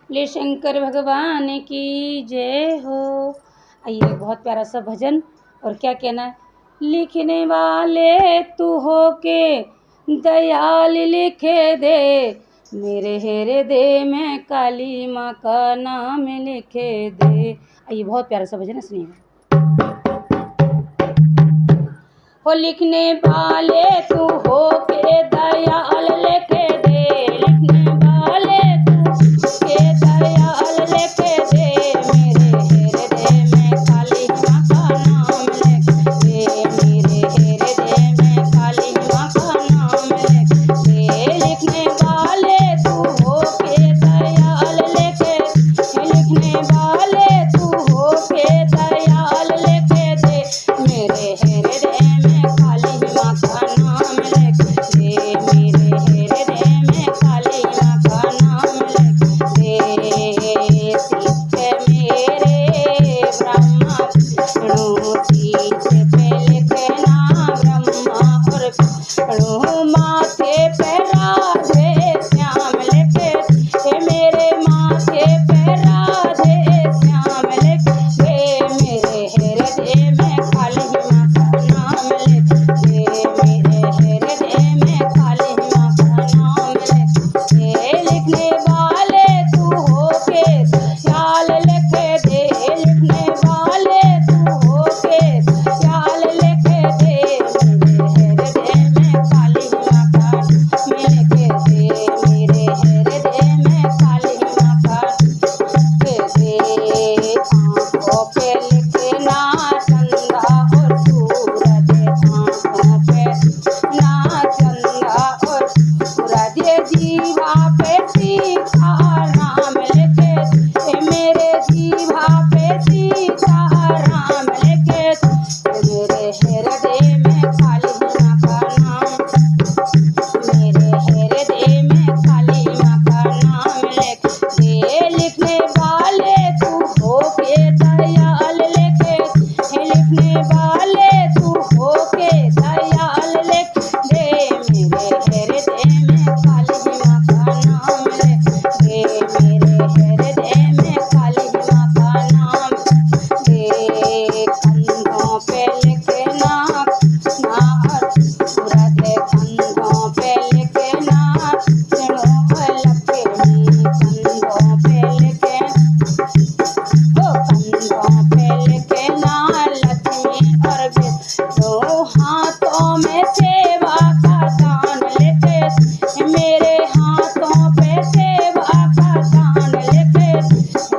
ले शंकर भगवान की जय हो। आइए बहुत प्यारा सा भजन। और क्या कहना है, लिखने वाले तू हो के दयाल लिखे दे, मेरे हृदय में काली माँ का नाम लिखे दे। आइए बहुत प्यारा सा भजन है, सुनिए। हो लिखने वाले तू हो के दयाल लिखे दे, लिखने वाले तू के दयाल लिखे दे, मेरे हृदय में काली माँ का नाम लिख दे, मेरे हृदय में काली माँ का नाम लिख दे। लिखने वाले तू हो के दयाल लिखे, लिखने वाले तू हो के दयाल लिखे दे, मेरे हृदय में काली माँ का नाम लिख दे, मेरे हृदय में काली माँ का नाम लिख दे। सिख मेरे ब्रह्मा विष्णु, शीश पे लिखना ब्रह्मा और विष्णु, माथे पे राधे श्याम लिखे दे, मेरे माथे पे राधे श्याम लिख दे, मेरे हृदय में काली माँ का नाम लिख दे, मेरे हृदय में काली माँ का नाम लिख दे। लिखने वाले तू हो के दयाल लिखे दे, लिखने वाले तू हो के दयाल लिखे दे, मेरे हृदय में काली माँ का नाम लिखे दे, मेरे हृदय में काली माँ का लिखे दे। आँखों पे लिखना चंदा और सूरज, आँखों पे ना चंदा और सूरज, जीवा पे सीता राम लिखे दे, मेरे जीवा पे सीता राम लिखे दे, मेरे हृदय में काली माँ का नाम, मेरे हृदय में काली माँ का नाम लिख दे। लिखने वाले तू हो के दयाल लिखे, लिखने वाले तू हो के दयाल लिख दे, मेरे हृदय में काली माँ का नाम लिख दे, मेरे हृदय में काली माँ का नाम दे। कंधों पे लिखना ना सूरज, कंधों पे लिखना विष्णु लक्ष्मी, कंधों पे लिखे ओ कंधों पे लिखना लक्ष्मी और विष्णु, हाथों में सेवा का दान लिखे, मेरे हाथों पे सेवा का दान लिखे,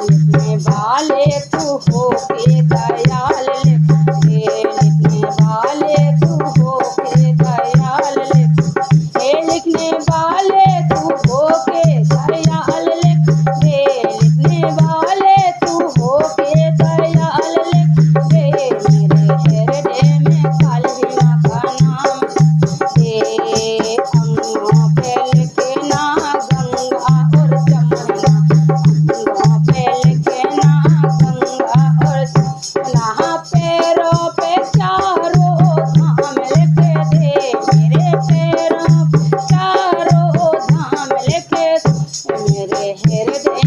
लिखने वाले तू हो के दयाल लिख दे, लिखने वाले तू हो के दयाल लिख दे, लिखने वाले तू हो के दयाल लिख दे, लिखने वाले तू हो के दयाल लिख दे, मेरे हृदय में काली माँ का नाम दे। अंगों पे लिखना गंगा और जमुना, अंगों पे लिखना गंगा और जमुना, पैरों पे चारों धाम लिखे दे, मेरे पैरों पे चारों धाम लिखे दे, मेरे हृदय